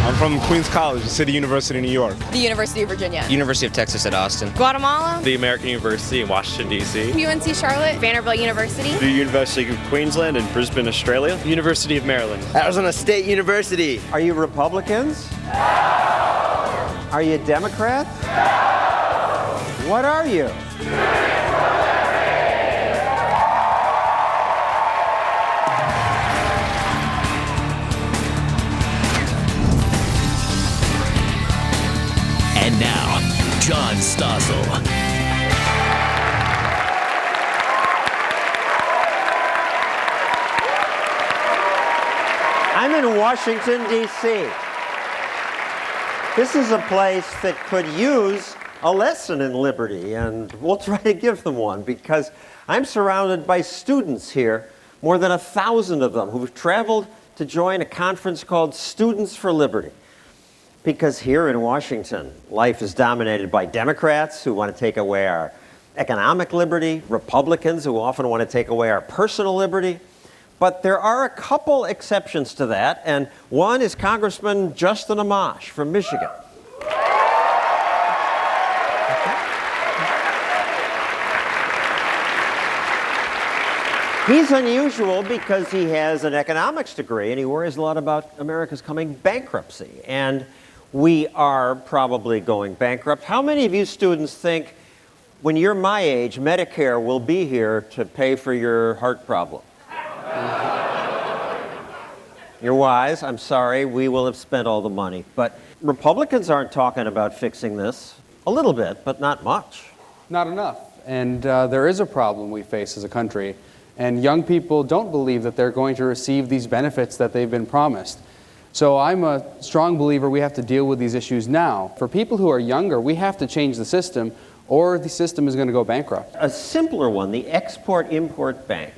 I'm from Queens College, City University, New York. The University of Virginia. University of Texas at Austin. Guatemala. The American University in Washington, D.C. UNC Charlotte. Vanderbilt University. The University of Queensland in Brisbane, Australia. University of Maryland. Arizona State University. Are you Republicans? Are you Democrats? What are you? And now, John Stossel. I'm in Washington, D.C. This is a place that could use a lesson in liberty, and we'll try to give them one, because I'm surrounded by students here, more than 1,000 of them, who've traveled to join a conference called Students for Liberty. Because here in Washington, life is dominated by Democrats who want to take away our economic liberty, Republicans who often want to take away our personal liberty. But there are a couple exceptions to that, and one is Congressman Justin Amash from Michigan. He's unusual because he has an economics degree and he worries a lot about America's coming bankruptcy. And we are probably going bankrupt. How many of you students think when you're my age, Medicare will be here to pay for your heart problem? You're wise. I'm sorry. We will have spent all the money. But Republicans aren't talking about fixing this. A little bit, but not much. Not enough. And there is a problem we face as a country. And young people don't believe that they're going to receive these benefits that they've been promised. So I'm a strong believer we have to deal with these issues now. For people who are younger, we have to change the system, or the system is going to go bankrupt. A simpler one, the Export-Import Bank,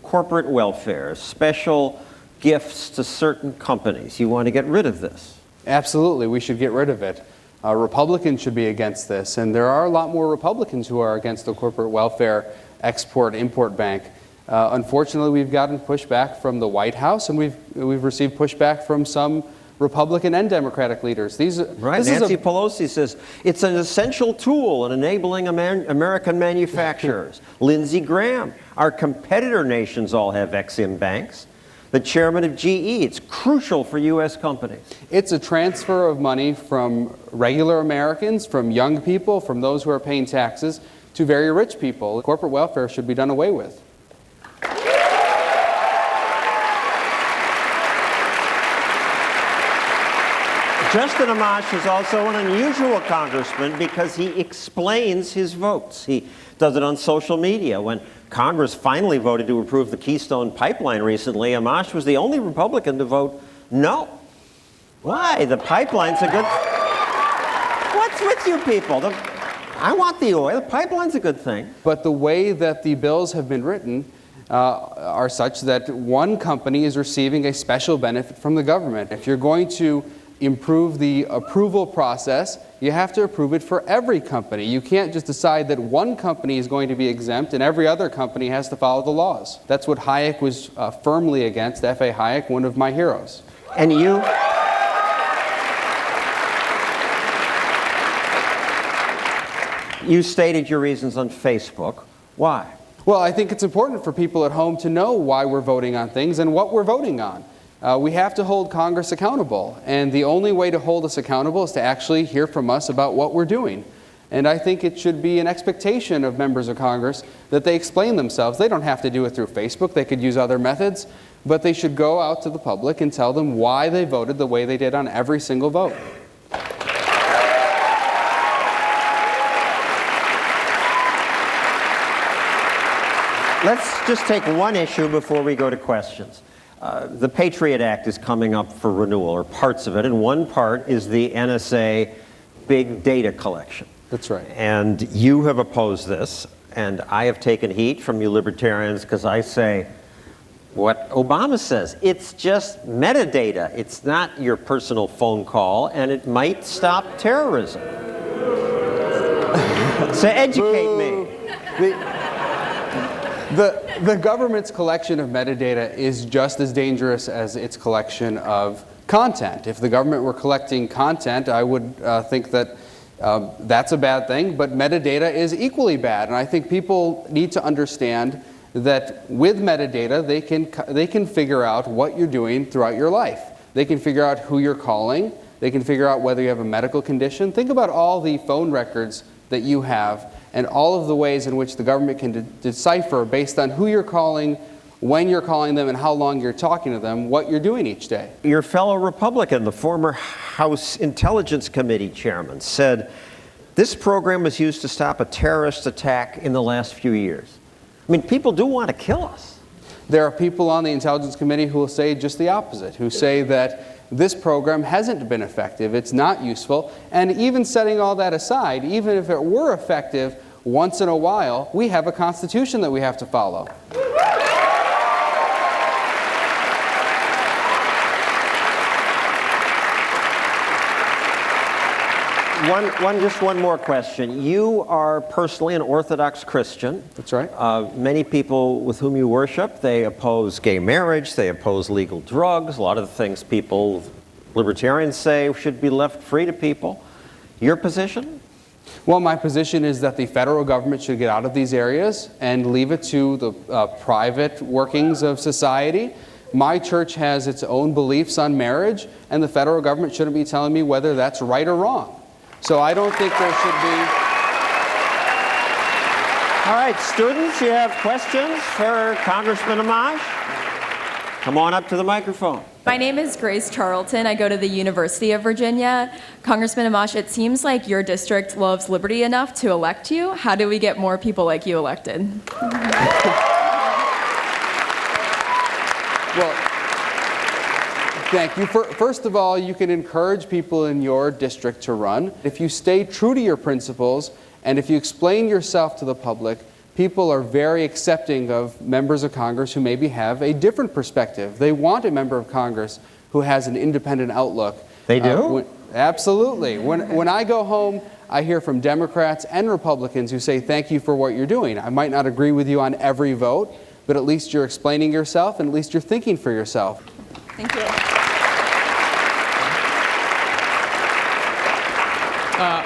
corporate welfare, special gifts to certain companies. You want to get rid of this? Absolutely, we should get rid of it. Republicans should be against this, and there are a lot more Republicans who are against the corporate welfare Export-Import Bank. Unfortunately, we've gotten pushback from the White House, and we've received pushback from some Republican and Democratic leaders. Nancy Pelosi says it's an essential tool in enabling American manufacturers. Lindsey Graham, our competitor nations all have Ex-Im banks. The chairman of GE, it's crucial for U.S. companies. It's a transfer of money from regular Americans, from young people, from those who are paying taxes, to very rich people. Corporate welfare should be done away with. Justin Amash is also an unusual congressman because he explains his votes. He does it on social media. When Congress finally voted to approve the Keystone Pipeline recently, Amash was the only Republican to vote no. Why? The pipeline's a good... What's with you people? I want the oil. The pipeline's a good thing. But the way that the bills have been written are such that one company is receiving a special benefit from the government. If you're going to improve the approval process, you have to approve it for every company. You can't just decide that one company is going to be exempt and every other company has to follow the laws. That's what Hayek was firmly against, F.A. Hayek, one of my heroes. And you... You stated your reasons on Facebook. Why? Well, I think it's important for people at home to know why we're voting on things and what we're voting on. We have to hold Congress accountable, and the only way to hold us accountable is to actually hear from us about what we're doing. And I think it should be an expectation of members of Congress that they explain themselves. They don't have to do it through Facebook. They could use other methods, but they should go out to the public and tell them why they voted the way they did on every single vote. Let's just take one issue before we go to questions. The Patriot Act is coming up for renewal, or parts of it, and one part is the NSA big data collection. That's right. And you have opposed this, and I have taken heat from you libertarians because I say what Obama says. It's just metadata. It's not your personal phone call, and it might stop terrorism. So educate me. The government's collection of metadata is just as dangerous as its collection of content. If the government were collecting content, I would think that that's a bad thing, but metadata is equally bad. And I think people need to understand that with metadata, they can figure out what you're doing throughout your life. They can figure out who you're calling. They can figure out whether you have a medical condition. Think about all the phone records that you have and all of the ways in which the government can decipher based on who you're calling, when you're calling them, and how long you're talking to them, what you're doing each day. Your fellow Republican, the former House Intelligence Committee chairman, said this program was used to stop a terrorist attack in the last few years. I mean, people do want to kill us. There are people on the Intelligence Committee who will say just the opposite, who say that this program hasn't been effective, it's not useful, and even setting all that aside, even if it were effective once in a while, we have a Constitution that we have to follow. Just one more question. You are personally an Orthodox Christian. That's right. Many people with whom you worship, they oppose gay marriage, they oppose legal drugs, a lot of the things libertarians say should be left free to people. Your position? Well, my position is that the federal government should get out of these areas and leave it to the private workings of society. My church has its own beliefs on marriage, and the federal government shouldn't be telling me whether that's right or wrong. So I don't think there should be... All right, students, you have questions for Congressman Amash? Come on up to the microphone. My name is Grace Charlton. I go to the University of Virginia. Congressman Amash, it seems like your district loves liberty enough to elect you. How do we get more people like you elected? Well, thank you. First of all, you can encourage people in your district to run. If you stay true to your principles and if you explain yourself to the public, people are very accepting of members of Congress who maybe have a different perspective. They want a member of Congress who has an independent outlook. They do? Absolutely. When I go home, I hear from Democrats and Republicans who say, thank you for what you're doing. I might not agree with you on every vote, but at least you're explaining yourself and at least you're thinking for yourself. Thank you.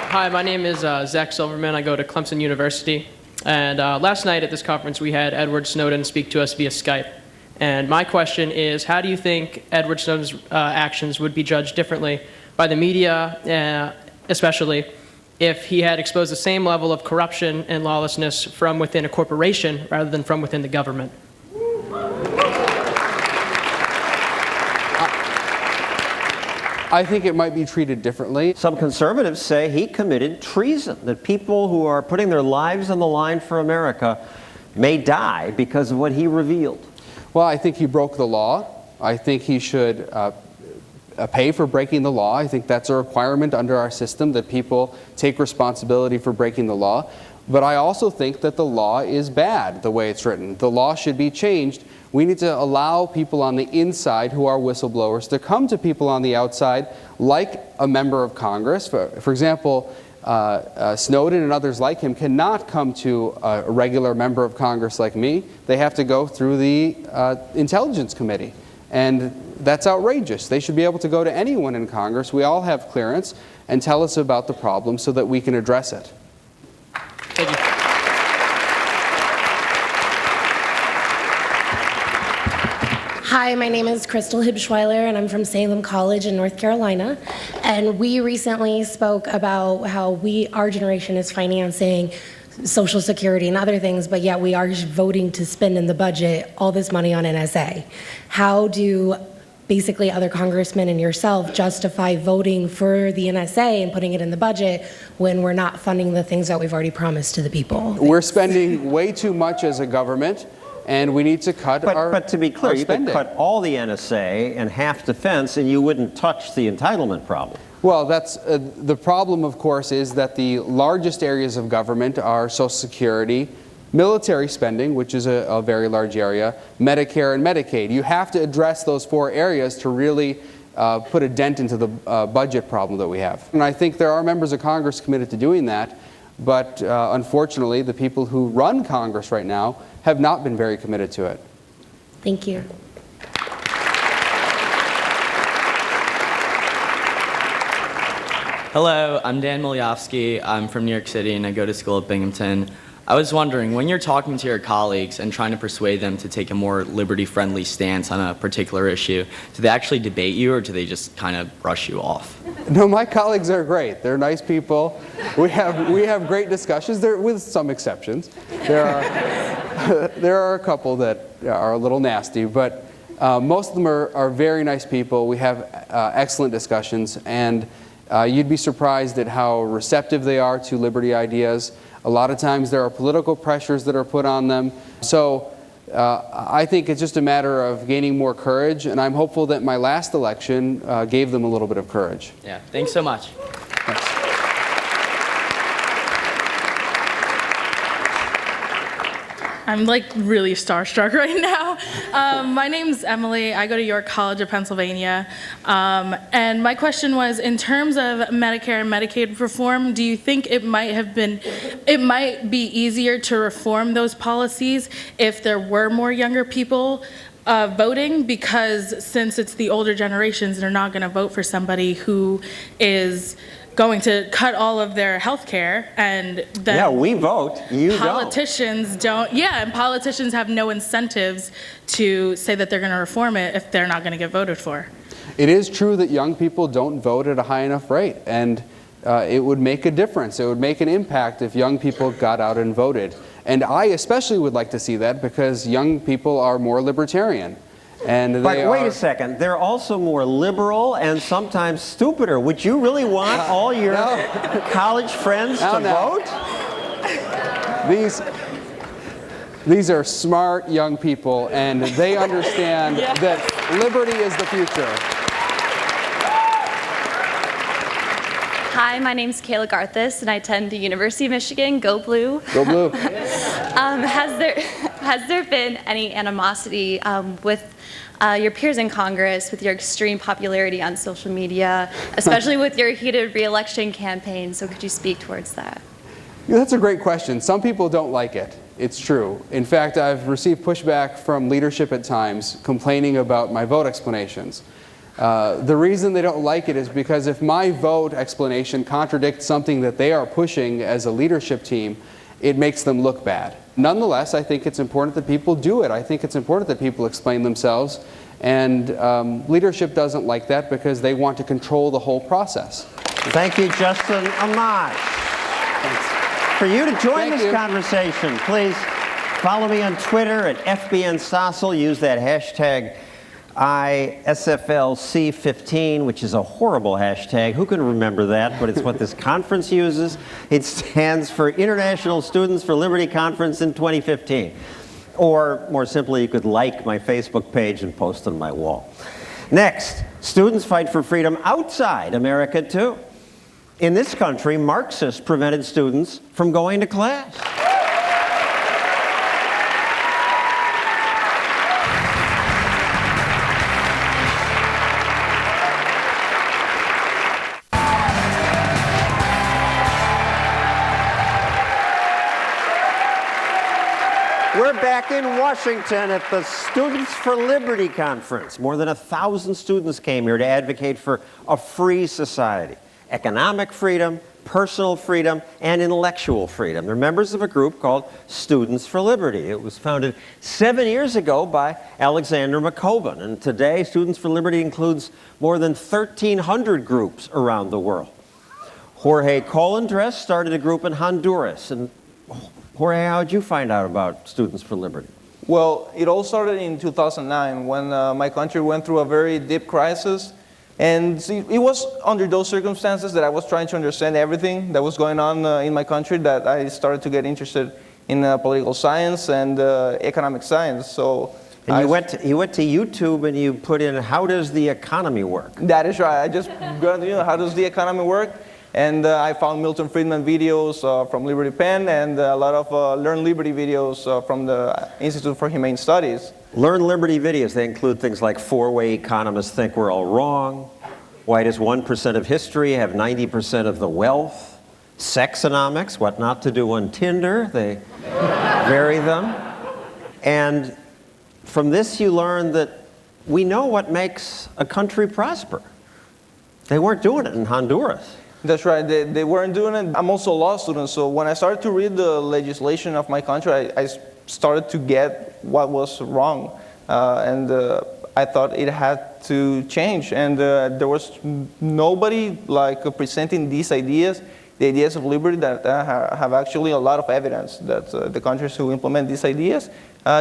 Hi, my name is Zach Silverman. I go to Clemson University. And last night at this conference, we had Edward Snowden speak to us via Skype. And my question is, how do you think Edward Snowden's actions would be judged differently by the media, especially if he had exposed the same level of corruption and lawlessness from within a corporation rather than from within the government? I think it might be treated differently. Some conservatives say he committed treason, that people who are putting their lives on the line for America may die because of what he revealed. Well, I think he broke the law. I think he should pay for breaking the law. I think that's a requirement under our system, that people take responsibility for breaking the law. But I also think that the law is bad the way it's written. The law should be changed. We need to allow people on the inside who are whistleblowers to come to people on the outside, like a member of Congress. For example, Snowden and others like him cannot come to a regular member of Congress like me. They have to go through the Intelligence Committee. And that's outrageous. They should be able to go to anyone in Congress. We all have clearance, and tell us about the problem so that we can address it. Thank you. Hi, my name is Crystal Hibschweiler, and I'm from Salem College in North Carolina. And we recently spoke about how our generation is financing Social Security and other things, but yet we are voting to spend in the budget all this money on NSA. How do basically other congressmen and yourself justify voting for the NSA and putting it in the budget when we're not funding the things that we've already promised to the people? We're spending way too much as a government, and we need to cut our But to be clear, you could spending. cut all the NSA and half defense, and you wouldn't touch the entitlement problem. Well, that's the problem, of course, is that the largest areas of government are Social Security, military spending, which is a very large area, Medicare and Medicaid. You have to address those four areas to really put a dent into the budget problem that we have. And I think there are members of Congress committed to doing that, but unfortunately, the people who run Congress right now have not been very committed to it. Thank you. Hello, I'm Dan Milyovsky. I'm from New York City and I go to school at Binghamton. I was wondering, when you're talking to your colleagues and trying to persuade them to take a more liberty-friendly stance on a particular issue, do they actually debate you or do they just kind of brush you off? No, my colleagues are great. They're nice people. We have great discussions, with some exceptions. There are a couple that are a little nasty, but most of them are very nice people. We have excellent discussions, and you'd be surprised at how receptive they are to liberty ideas. A lot of times there are political pressures that are put on them. So I think it's just a matter of gaining more courage, and I'm hopeful that my last election gave them a little bit of courage. Yeah, thanks so much. Thanks. I'm like really starstruck right now. My name's Emily. I go to York College of Pennsylvania. And my question was, in terms of Medicare and Medicaid reform, do you think it might be easier to reform those policies if there were more younger people voting? Because since it's the older generations, they're not going to vote for somebody who is going to cut all of their health care, and then yeah, we vote, you politicians don't. Yeah, and politicians have no incentives to say that they're going to reform it if they're not going to get voted for. It is true that young people don't vote at a high enough rate, and it would make a difference. It would make an impact if young people got out and voted. And I especially would like to see that because young people are more libertarian. And but wait a second, they're also more liberal and sometimes stupider. Would you really want all your college friends to vote? These are smart young people, and they understand that liberty is the future. Hi, my name's Kayla Garthis, and I attend the University of Michigan. Go Blue. Go Blue. Has there been any animosity with your peers in Congress, with your extreme popularity on social media, especially with your heated re-election campaign? So could you speak towards that? Yeah, that's a great question. Some people don't like it. It's true. In fact, I've received pushback from leadership at times complaining about my vote explanations. The reason they don't like it is because if my vote explanation contradicts something that they are pushing as a leadership team, it makes them look bad. Nonetheless, I think it's important that people do it. I think it's important that people explain themselves, and leadership doesn't like that because they want to control the whole process. Thank you, Justin Amash. For you to join this conversation, please follow me on Twitter at FBNStossel. Use that hashtag ISFLC15, which is a horrible hashtag. Who can remember that? But it's what this conference uses. It stands for International Students for Liberty Conference in 2015. Or, more simply, you could like my Facebook page and post on my wall. Next, students fight for freedom outside America, too. In this country, Marxists prevented students from going to class. We're back in Washington at the Students for Liberty Conference. More than 1,000 students came here to advocate for a free society. Economic freedom, personal freedom, and intellectual freedom. They're members of a group called Students for Liberty. It was founded 7 years ago by Alexander McCoven. And today, Students for Liberty includes more than 1,300 groups around the world. Jorge Colindres started a group in Honduras. And Jorge, how did you find out about Students for Liberty? Well, it all started in 2009 when my country went through a very deep crisis. And it was under those circumstances that I was trying to understand everything that was going on in my country that I started to get interested in political science and economic science. So and you went to YouTube and you put in, how does the economy work? That is right. I just got, how does the economy work? And I found Milton Friedman videos from Liberty Penn and a lot of Learn Liberty videos from the Institute for Humane Studies. Learn Liberty videos, they include things like 4-way economists think we're all wrong, why does 1% of history have 90% of the wealth, sexonomics, what not to do on Tinder, they vary them. And from this you learn that we know what makes a country prosper. They weren't doing it in Honduras. That's right. They weren't doing it. I'm also a law student, so when I started to read the legislation of my country, I started to get what was wrong, and I thought it had to change. And there was nobody like presenting these ideas, the ideas of liberty that have actually a lot of evidence that the countries who implement these ideas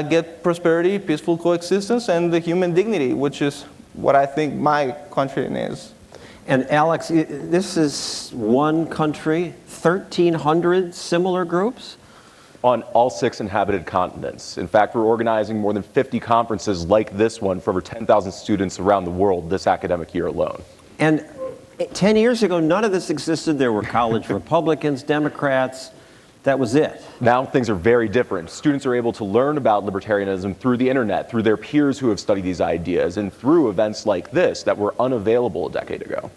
get prosperity, peaceful coexistence, and the human dignity, which is what I think my country needs. And Alex, this is one country, 1,300 similar groups? On all 6 inhabited continents. In fact, we're organizing more than 50 conferences like this one for over 10,000 students around the world this academic year alone. And 10 years ago, none of this existed. There were college Republicans, Democrats. That was it. Now things are very different. Students are able to learn about libertarianism through the internet, through their peers who have studied these ideas, and through events like this that were unavailable a decade ago.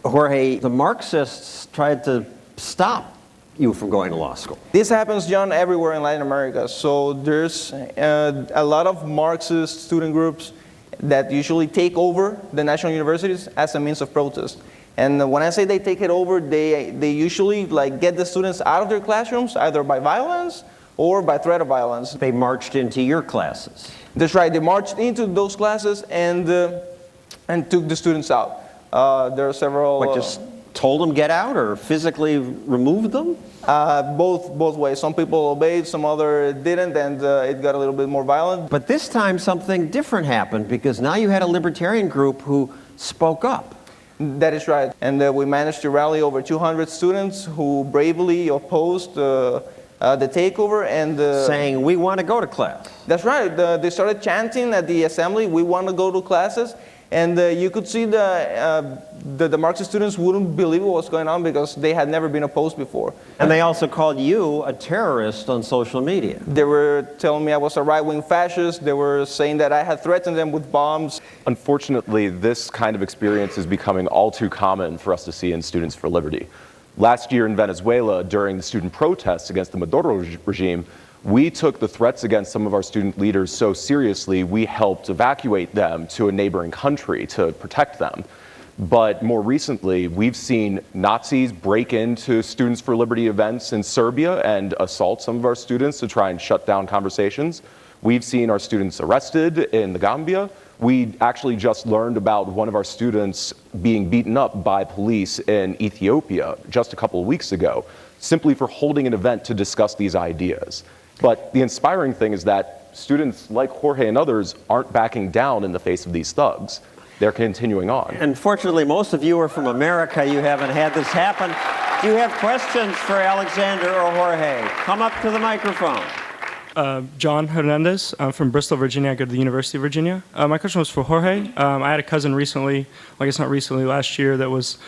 Jorge, the Marxists tried to stop you from going to law school. This happens, John, everywhere in Latin America. So there's a lot of Marxist student groups that usually take over the national universities as a means of protest. And when I say they take it over, they usually like get the students out of their classrooms, either by violence or by threat of violence. They marched into your classes. That's right. They marched into those classes and took the students out. There are several. What, just told them get out, or physically removed them? Both ways. Some people obeyed, some other didn't, and it got a little bit more violent. But this time something different happened, because now you had a libertarian group who spoke up. That is right. And we managed to rally over 200 students who bravely opposed the takeover and saying, we want to go to class. That's right. They started chanting at the assembly, we want to go to classes. And you could see the Marxist students wouldn't believe what was going on because they had never been opposed before. And they also called you a terrorist on social media. They were telling me I was a right-wing fascist. They were saying that I had threatened them with bombs. Unfortunately, this kind of experience is becoming all too common for us to see in Students for Liberty. Last year in Venezuela, during the student protests against the Maduro regime, we took the threats against some of our student leaders so seriously, we helped evacuate them to a neighboring country to protect them. But more recently, we've seen Nazis break into Students for Liberty events in Serbia and assault some of our students to try and shut down conversations. We've seen our students arrested in the Gambia. We actually just learned about one of our students being beaten up by police in Ethiopia just a couple of weeks ago, simply for holding an event to discuss these ideas. But the inspiring thing is that students like Jorge and others aren't backing down in the face of these thugs. They're continuing on. And fortunately, most of you are from America. You haven't had this happen. Do you have questions for Alexander or Jorge? Come up to the microphone. John Hernandez. I'm from Bristol, Virginia. I go to the University of Virginia. My question was for Jorge. I had a cousin recently, I guess not recently, last year, that was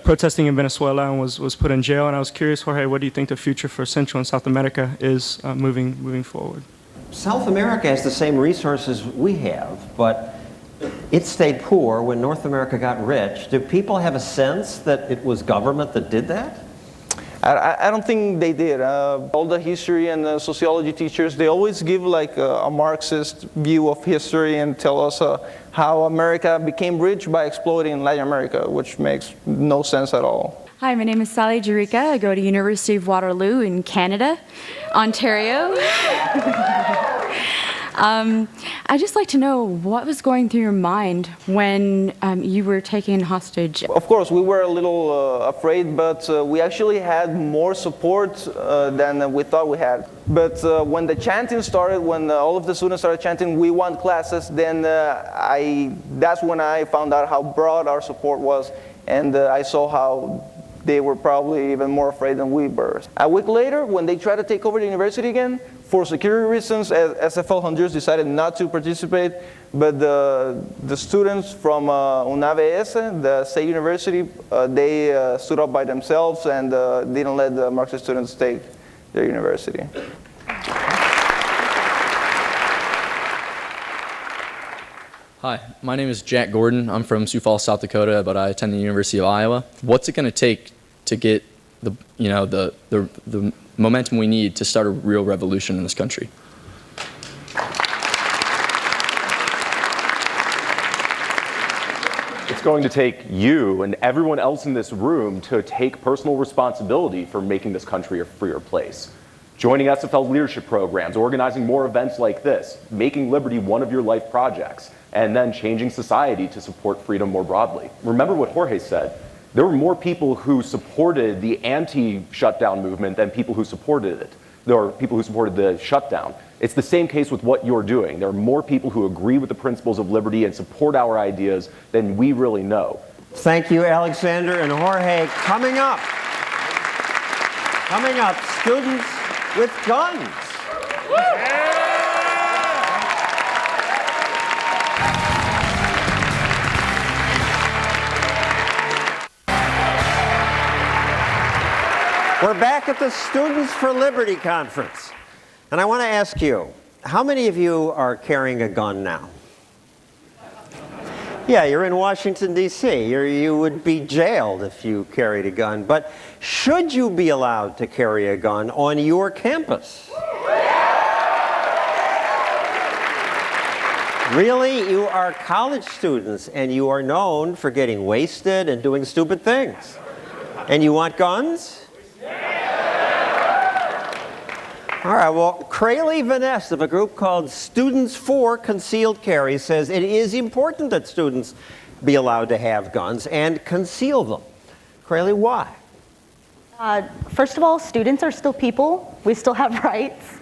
protesting in Venezuela and was put in jail. And I was curious, Jorge, what do you think the future for Central and South America is moving forward? South America has the same resources we have, but it stayed poor when North America got rich. Do people have a sense that it was government that did that? I don't think they did. All the history and the sociology teachers, they always give like a Marxist view of history and tell us how America became rich by exploiting Latin America, which makes no sense at all. Hi, my name is Sally Jerica. I go to University of Waterloo in Canada, Ontario. I'd just like to know what was going through your mind when you were taken hostage. Of course, we were a little afraid, but we actually had more support than we thought we had. But when the chanting started, when all of the students started chanting, "We want classes," then that's when I found out how broad our support was, and I saw how they were probably even more afraid than we were. A week later, when they tried to take over the university again, for security reasons, SFL Honduras decided not to participate, but the students from UNAVS, the state university, they stood up by themselves and didn't let the Marxist students take their university. Hi, my name is Jack Gordon. I'm from Sioux Falls, South Dakota, but I attend the University of Iowa. What's it going to take to get the momentum we need to start a real revolution in this country? It's It's going to take you and everyone else in this room to take personal responsibility for making this country a freer place. Joining SFL leadership programs, organizing more events like this, making liberty one of your life projects, and then changing society to support freedom more broadly. Remember what Jorge said. There were more people who supported the anti-shutdown movement than people who supported it. There are people who supported the shutdown. It's the same case with what you're doing. There are more people who agree with the principles of liberty and support our ideas than we really know. Thank you, Alexander and Jorge. Coming up, students with guns. We're back at the Students for Liberty Conference. And I want to ask you, how many of you are carrying a gun now? Yeah, you're in Washington, D.C. You would be jailed if you carried a gun. But should you be allowed to carry a gun on your campus? Really? You are college students, and you are known for getting wasted and doing stupid things. And you want guns? All right, well, Crayley Vaness of a group called Students for Concealed Carry says it is important that students be allowed to have guns and conceal them. Crayley, why? First of all, students are still people. We still have rights.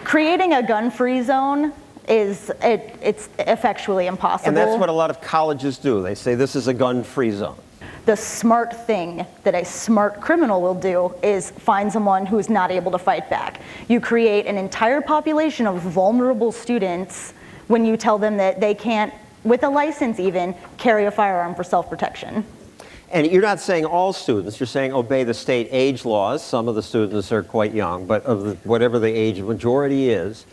Creating a gun-free zone it's effectually impossible. And that's what a lot of colleges do. They say this is a gun-free zone. The smart thing that a smart criminal will do is find someone who is not able to fight back. You create an entire population of vulnerable students when you tell them that they can't, with a license even, carry a firearm for self-protection. And you're not saying all students, you're saying obey the state age laws. Some of the students are quite young, but of whatever the age majority is.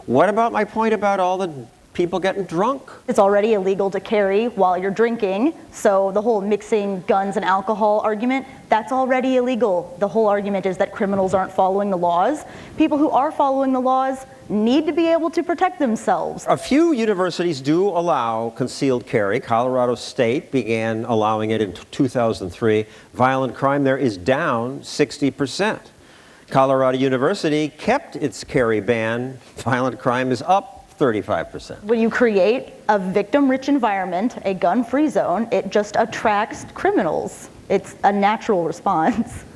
What about my point about all the people getting drunk? It's already illegal to carry while you're drinking, so the whole mixing guns and alcohol argument, that's already illegal. The whole argument is that criminals aren't following the laws. People who are following the laws need to be able to protect themselves. A few universities do allow concealed carry. Colorado State began allowing it in 2003. Violent crime there is down 60%. Colorado University kept its carry ban. Violent crime is up 35%. When you create a victim-rich environment, a gun-free zone, it just attracts criminals. It's a natural response.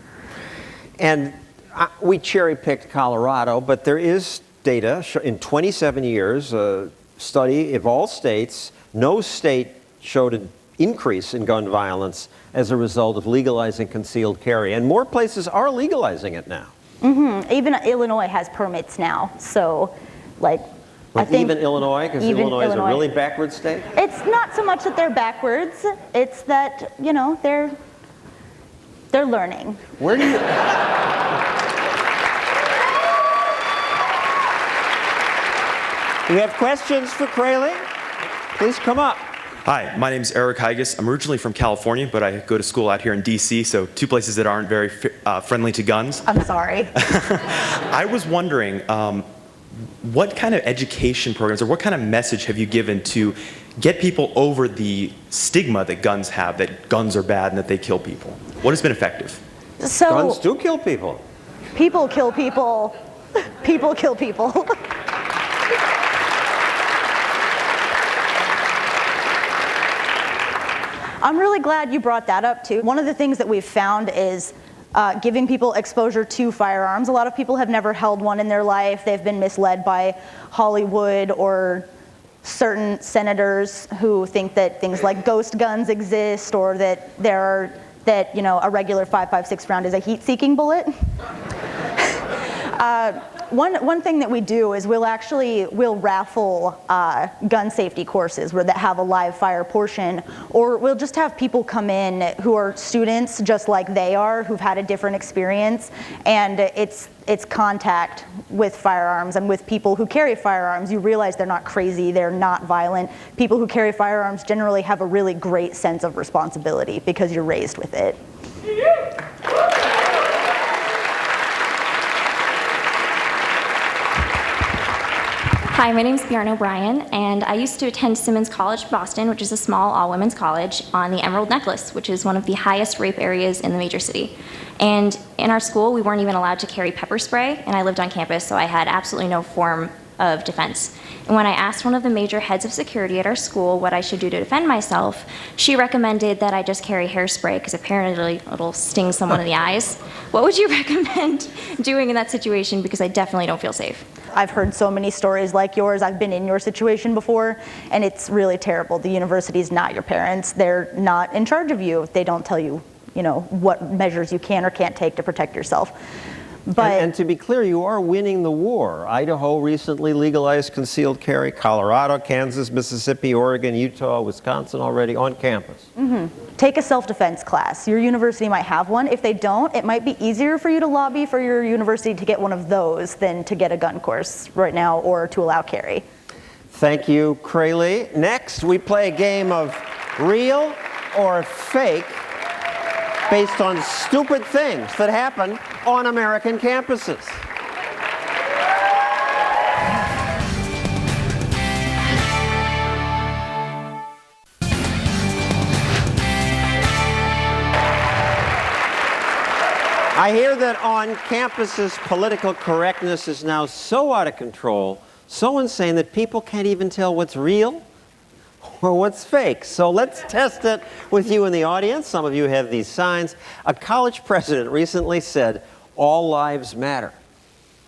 And we cherry-picked Colorado, but there is data in 27 years, a study of all states, no state showed an increase in gun violence as a result of legalizing concealed carry. And more places are legalizing it now. Mm-hmm. Even Illinois has permits now, so like I think even Illinois, because Illinois is a really backward state? It's not so much that they're backwards, it's that, you know, they're learning. Where do you... We have questions for Crayley? Please come up. Hi, my name is Eric Hygas. I'm originally from California, but I go to school out here in DC, so two places that aren't very friendly to guns. I'm sorry. I was wondering, what kind of education programs or what kind of message have you given to get people over the stigma that guns have, that guns are bad and that they kill people? What has been effective? So, guns do kill people. People kill people. People kill people. I'm really glad you brought that up too. One of the things that we've found is giving people exposure to firearms. A lot of people have never held one in their life. They've been misled by Hollywood or certain senators who think that things like ghost guns exist, or that you know, a regular 5.56 round is a heat-seeking bullet. One thing that we do is we'll raffle gun safety courses that have a live fire portion, or we'll just have people come in who are students just like they are, who've had a different experience, and it's contact with firearms and with people who carry firearms. You realize they're not crazy, they're not violent. People who carry firearms generally have a really great sense of responsibility because you're raised with it. Hi, my name is Bjorn O'Brien, and I used to attend Simmons College, Boston, which is a small all-women's college on the Emerald Necklace, which is one of the highest rape areas in the major city. And in our school, we weren't even allowed to carry pepper spray, and I lived on campus, so I had absolutely no form of defense. And when I asked one of the major heads of security at our school what I should do to defend myself, she recommended that I just carry hairspray, because apparently it'll sting someone in the eyes. What would you recommend doing in that situation, because I definitely don't feel safe? I've heard so many stories like yours. I've been in your situation before, and it's really terrible. The university is not your parents. They're not in charge of you. They don't tell you, what measures you can or can't take to protect yourself. But and to be clear, you are winning the war. Idaho recently legalized concealed carry. Colorado, Kansas, Mississippi, Oregon, Utah, Wisconsin already on campus. take a self-defense class. Your university might have one. If they don't, it might be easier for you to lobby for your university to get one of those than to get a gun course right now or to allow carry. Thank you, Crayley. Next, we play a game of real or fake based on stupid things that happen on American campuses. I hear that on campuses, political correctness is now so out of control, so insane that people can't even tell what's real or what's fake. So let's test it with you in the audience. Some of you have these signs. A college president recently said, "All lives matter,"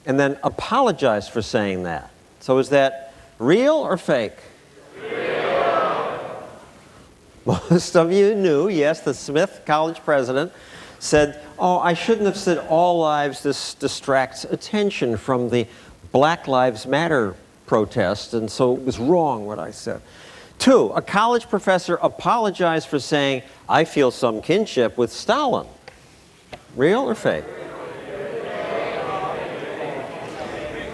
and then apologized for saying that. So is that real or fake? Real. Most of you knew, yes, the Smith College president said, "Oh, I shouldn't have said all lives. This distracts attention from the Black Lives Matter protest, and so it was wrong what I said." 2, a college professor apologized for saying, "I feel some kinship with Stalin." Real or fake?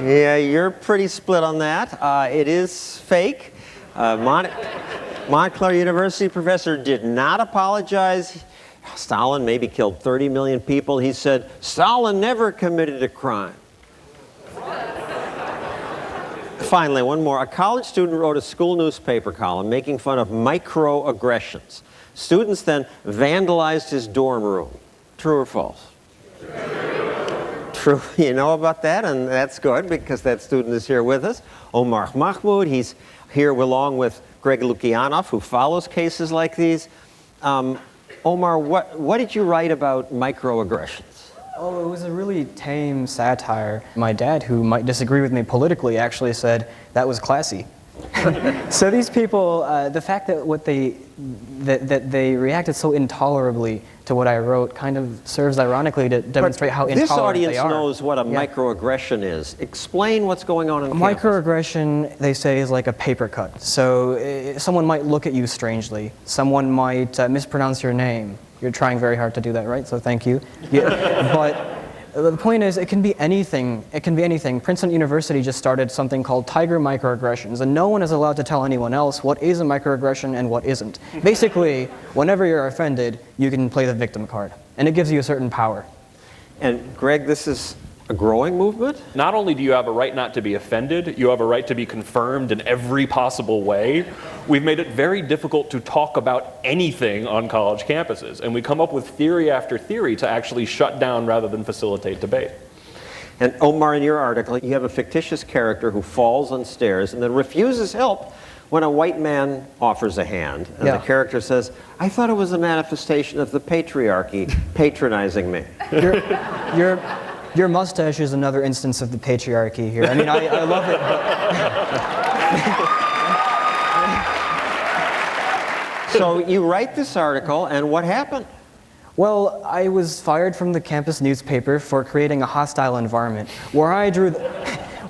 Yeah, you're pretty split on that. It is fake. Montclair University professor did not apologize. Stalin maybe killed 30 million people. He said, "Stalin never committed a crime." Finally, one more. A college student wrote a school newspaper column making fun of microaggressions. Students then vandalized his dorm room. True or false? True. You know about that, and that's good because that student is here with us. Omar Mahmoud, he's here along with Greg Lukianoff, who follows cases like these. Omar, what did you write about microaggressions? Oh, it was a really tame satire. My dad, who might disagree with me politically, actually said that was classy. So these people, the fact that they reacted so intolerably to what I wrote kind of serves ironically to demonstrate how intolerant they are. This audience knows what a microaggression is. Explain what's going on in the campus. Microaggression, they say, is like a paper cut. So someone might look at you strangely. Someone might mispronounce your name. You're trying very hard to do that, right? So thank you. But the point is, it can be anything. It can be anything. Princeton University just started something called Tiger Microaggressions, and no one is allowed to tell anyone else what is a microaggression and what isn't. Basically, whenever you're offended, you can play the victim card, and it gives you a certain power. And Greg, this is a growing movement? Not only do you have a right not to be offended, you have a right to be confirmed in every possible way. We've made it very difficult to talk about anything on college campuses, and we come up with theory after theory to actually shut down rather than facilitate debate. And Omar, in your article, you have a fictitious character who falls on stairs and then refuses help when a white man offers a hand. And the character says, "I thought it was a manifestation of the patriarchy patronizing me." Your mustache is another instance of the patriarchy here. I mean, I love it, but... So you write this article, and what happened? Well, I was fired from the campus newspaper for creating a hostile environment where I drew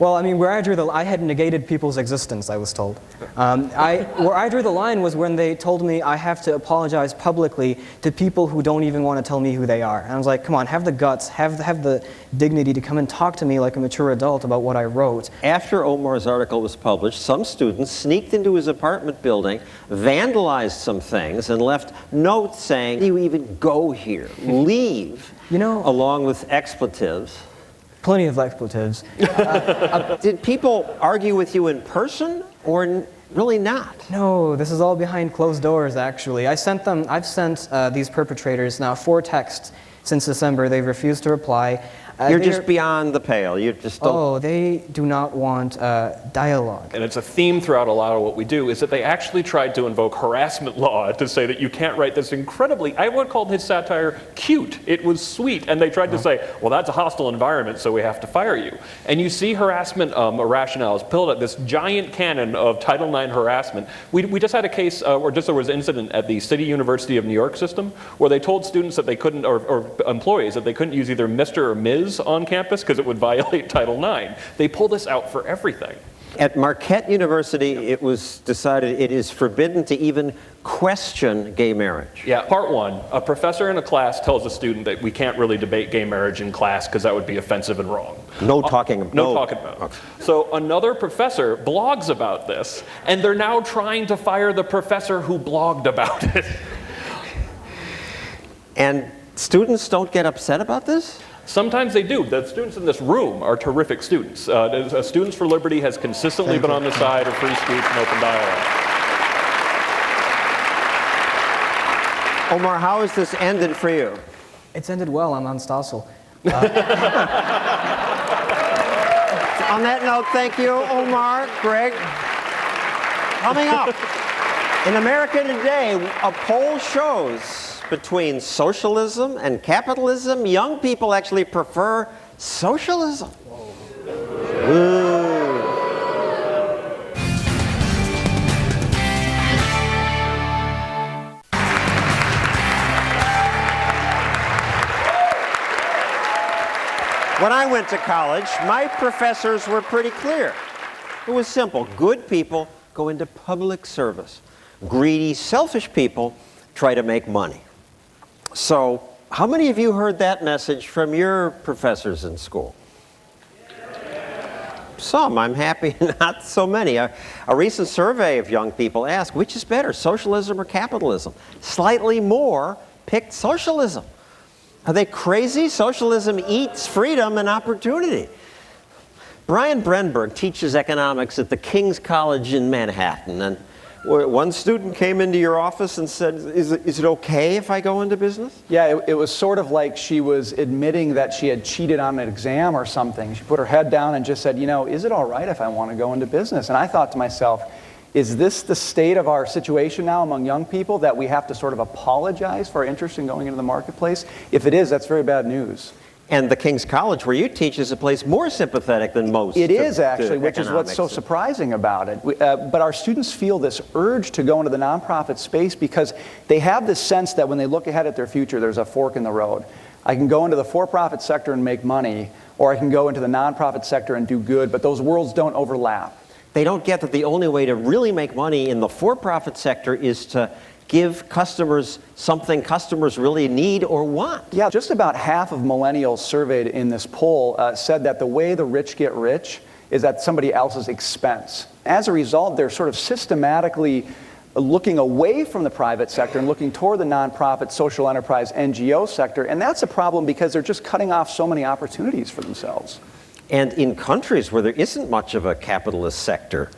I had negated people's existence, I was told. Where I drew the line was when they told me I have to apologize publicly to people who don't even want to tell me who they are. And I was like, come on, have the guts, have the dignity to come and talk to me like a mature adult about what I wrote. After Omar's article was published, some students sneaked into his apartment building, vandalized some things, and left notes saying, "You even go here, leave," along with expletives. Plenty of expletives. Did people argue with you in person or really not? No, this is all behind closed doors, actually. I've sent these perpetrators now 4 texts since December. They've refused to reply. You're just beyond the pale. You just don't. Oh, they do not want dialogue. And it's a theme throughout a lot of what we do, is that they actually tried to invoke harassment law to say that you can't write this incredibly, I would call his satire cute. It was sweet. And they tried to say, well, that's a hostile environment, so we have to fire you. And you see harassment rationales pilled at this giant canon of Title IX harassment. We just had a case, or just there was an incident at the City University of New York system, where they told students that they couldn't, or employees, that they couldn't use either Mr. or Ms. on campus because it would violate Title IX. They pull this out for everything. At Marquette University, it was decided it is forbidden to even question gay marriage. Yeah, part 1, a professor in a class tells a student that we can't really debate gay marriage in class because that would be offensive and wrong. No talking about it. No talking about it. So another professor blogs about this, and they're now trying to fire the professor who blogged about it. And students don't get upset about this? Sometimes they do. The students in this room are terrific students. Students for Liberty has consistently been on the side of free speech and open dialogue. Omar, how has this ended for you? It's ended well. I'm on Stossel. On that note, thank you, Omar, Greg. Coming up, in America Today, a poll shows between socialism and capitalism, young people actually prefer socialism. Ooh. When I went to college, my professors were pretty clear. It was simple. Good people go into public service. Greedy, selfish people try to make money. So, how many of you heard that message from your professors in school? Some, I'm happy, not so many. A recent survey of young people asked, which is better, socialism or capitalism? Slightly more picked socialism. Are they crazy? Socialism eats freedom and opportunity. Brian Brenberg teaches economics at the King's College in Manhattan, and one student came into your office and said, is it okay if I go into business? Yeah, it was sort of like she was admitting that she had cheated on an exam or something. She put her head down and just said, you know, is it all right if I want to go into business? And I thought to myself, is this the state of our situation now among young people, that we have to sort of apologize for our interest in going into the marketplace? If it is, that's very bad news. And the King's College, where you teach, is a place more sympathetic than most. It is actually, which is what's so surprising about it. But our students feel this urge to go into the nonprofit space because they have this sense that when they look ahead at their future, there's a fork in the road. I can go into the for-profit sector and make money, or I can go into the nonprofit sector and do good, but those worlds don't overlap. They don't get that the only way to really make money in the for-profit sector is to give customers something customers really need or want. Yeah, just about half of millennials surveyed in this poll said that the way the rich get rich is at somebody else's expense. As a result, they're sort of systematically looking away from the private sector and looking toward the nonprofit, social enterprise, NGO sector, and that's a problem because they're just cutting off so many opportunities for themselves. And in countries where there isn't much of a capitalist sector,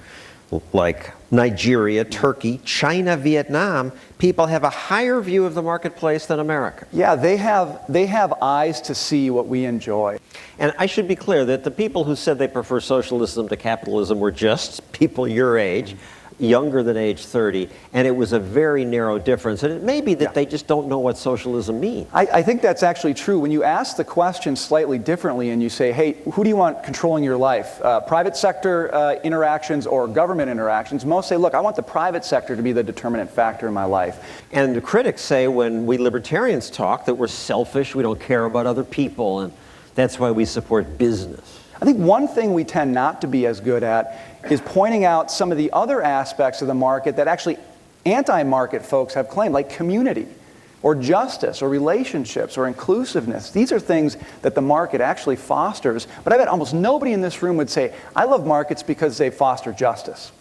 like Nigeria, Turkey, China, Vietnam, people have a higher view of the marketplace than America. Yeah, they have eyes to see what we enjoy. And I should be clear that the people who said they prefer socialism to capitalism were just people your age, younger than age 30, and it was a very narrow difference. And it may be that they just don't know what socialism means. I think that's actually true. When you ask the question slightly differently and you say, hey, who do you want controlling your life? Private sector interactions or government interactions? Most say, look, I want the private sector to be the determinant factor in my life. And the critics say when we libertarians talk that we're selfish, we don't care about other people, and that's why we support business. I think one thing we tend not to be as good at is pointing out some of the other aspects of the market that actually anti-market folks have claimed, like community, or justice, or relationships, or inclusiveness. These are things that the market actually fosters, but I bet almost nobody in this room would say, I love markets because they foster justice.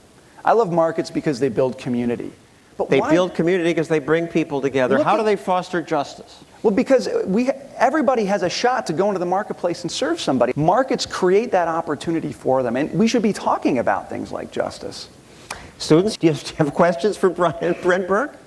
I love markets because they build community. But they build community because they bring people together. How do they foster justice? Well, because everybody has a shot to go into the marketplace and serve somebody. Markets create that opportunity for them, and we should be talking about things like justice. Students, do you have questions for Brent Burke?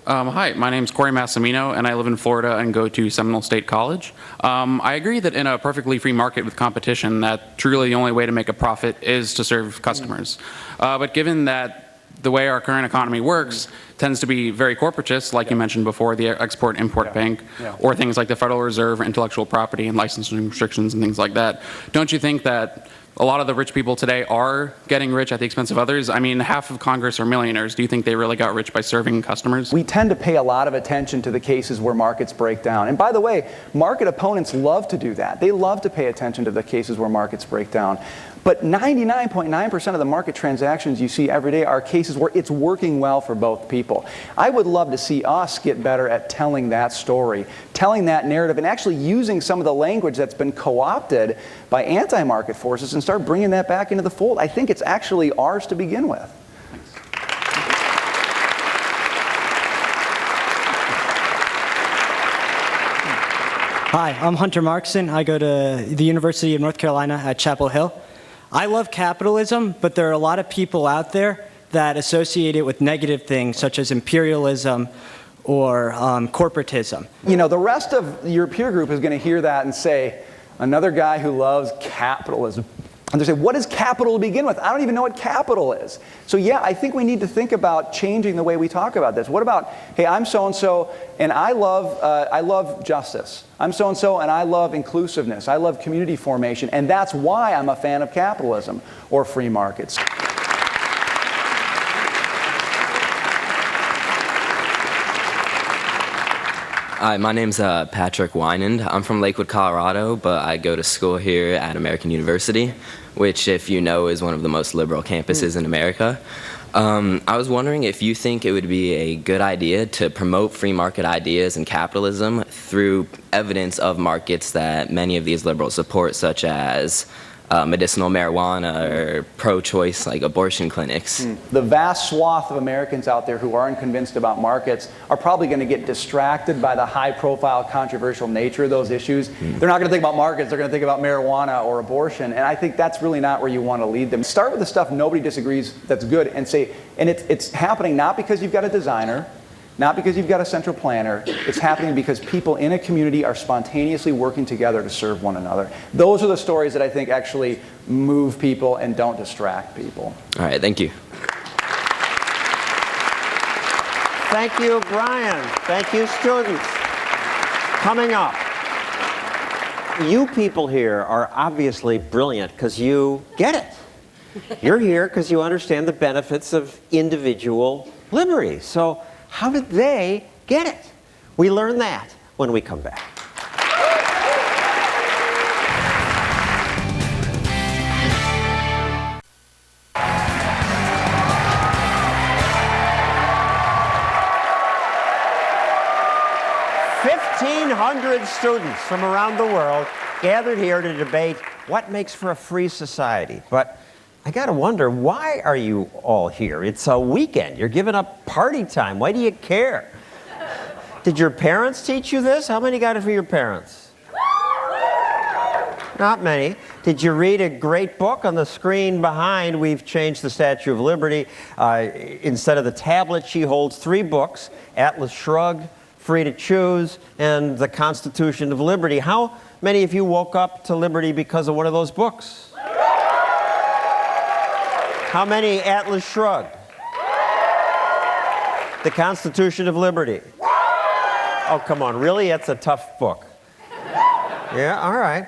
Hi, my name's Corey Massimino, and I live in Florida and go to Seminole State College. I agree that in a perfectly free market with competition, that truly the only way to make a profit is to serve customers. But given that the way our current economy works tends to be very corporatist, like you mentioned before, the Export-Import Bank, or things like the Federal Reserve, intellectual property and licensing restrictions and things like that. Don't you think that a lot of the rich people today are getting rich at the expense of others? I mean, half of Congress are millionaires. Do you think they really got rich by serving customers? We tend to pay a lot of attention to the cases where markets break down. And by the way, market opponents love to do that. They love to pay attention to the cases where markets break down. But 99.9% of the market transactions you see every day are cases where it's working well for both people. I would love to see us get better at telling that story, telling that narrative, and actually using some of the language that's been co-opted by anti-market forces and start bringing that back into the fold. I think it's actually ours to begin with. Hi, I'm Hunter Markson. I go to the University of North Carolina at Chapel Hill. I love capitalism, but there are a lot of people out there that associate it with negative things such as imperialism or corporatism. You know, the rest of your peer group is going to hear that and say, another guy who loves capitalism. And they say, what is capital to begin with? I don't even know what capital is. So yeah, I think we need to think about changing the way we talk about this. What about, hey, I'm so-and-so, and I love justice. I'm so-and-so, and I love inclusiveness. I love community formation, and that's why I'm a fan of capitalism or free markets. Hi, my name's Patrick Wynand. I'm from Lakewood, Colorado, but I go to school here at American University, which, if you know, is one of the most liberal campuses in America. I was wondering if you think it would be a good idea to promote free market ideas and capitalism through evidence of markets that many of these liberals support, such as medicinal marijuana or pro-choice like abortion clinics. The vast swath of Americans out there who aren't convinced about markets are probably going to get distracted by the high-profile, controversial nature of those issues. They're not going to think about markets, they're going to think about marijuana or abortion, and I think that's really not where you want to lead them. Start with the stuff nobody disagrees that's good and say, and it's happening not because you've got a designer, not because you've got a central planner. It's happening because people in a community are spontaneously working together to serve one another. Those are the stories that I think actually move people and don't distract people. All right, thank you. Thank you, Brian. Thank you, students. Coming up, you people here are obviously brilliant because you get it. You're here because you understand the benefits of individual liberty. So how did they get it? We learn that when we come back. "1,500 students from around the world gathered here to debate what makes for a free society." But I gotta wonder, why are you all here? It's a weekend. You're giving up party time. Why do you care? Did your parents teach you this? How many got it from your parents? Not many. Did you read a great book? On the screen behind, we've changed the Statue of Liberty. Instead of the tablet, she holds 3 books: Atlas Shrugged, Free to Choose, and the Constitution of Liberty. How many of you woke up to liberty because of one of those books? How many Atlas Shrugged? The Constitution of Liberty? Oh, come on, really? That's a tough book. Yeah, all right.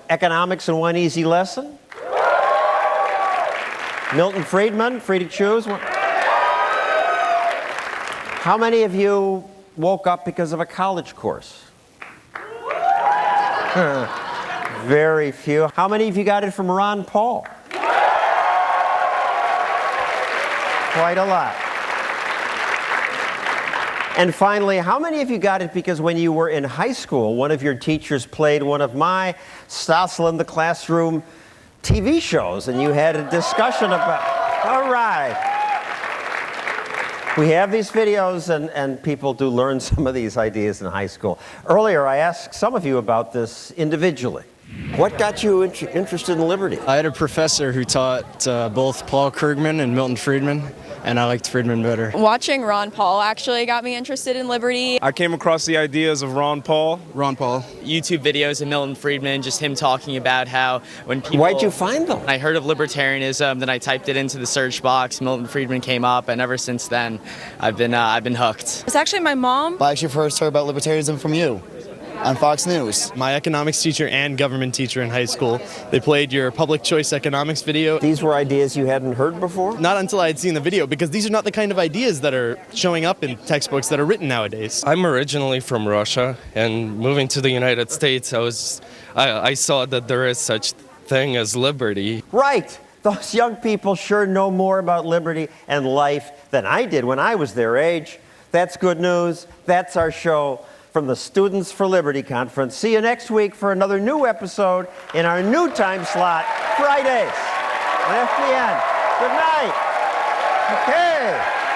Economics in One Easy Lesson? Milton Friedman, Free to Choose? How many of you woke up because of a college course? Very few. How many of you got it from Ron Paul? Quite a lot. And finally, how many of you got it because when you were in high school, one of your teachers played one of my Stossel in the Classroom TV shows, and you had a discussion about... All right. We have these videos, and people do learn some of these ideas in high school. Earlier, I asked some of you about this individually. What got you interested in liberty? I had a professor who taught both Paul Krugman and Milton Friedman, and I liked Friedman better. Watching Ron Paul actually got me interested in liberty. I came across the ideas of Ron Paul. YouTube videos of Milton Friedman, just him talking about how when people... Why'd you find them? I heard of libertarianism, then I typed it into the search box, Milton Friedman came up, and ever since then, I've been hooked. It's actually my mom. I actually first heard about libertarianism from you on Fox News. My economics teacher and government teacher in high school, they played your public choice economics video. These were ideas you hadn't heard before? Not until I had seen the video, because these are not the kind of ideas that are showing up in textbooks that are written nowadays. I'm originally from Russia, and moving to the United States, I saw that there is such thing as liberty. Right. Those young people sure know more about liberty and life than I did when I was their age. That's good news. That's our show from the Students for Liberty Conference. See you next week for another new episode in our new time slot, Fridays on FBN. Good night. Okay.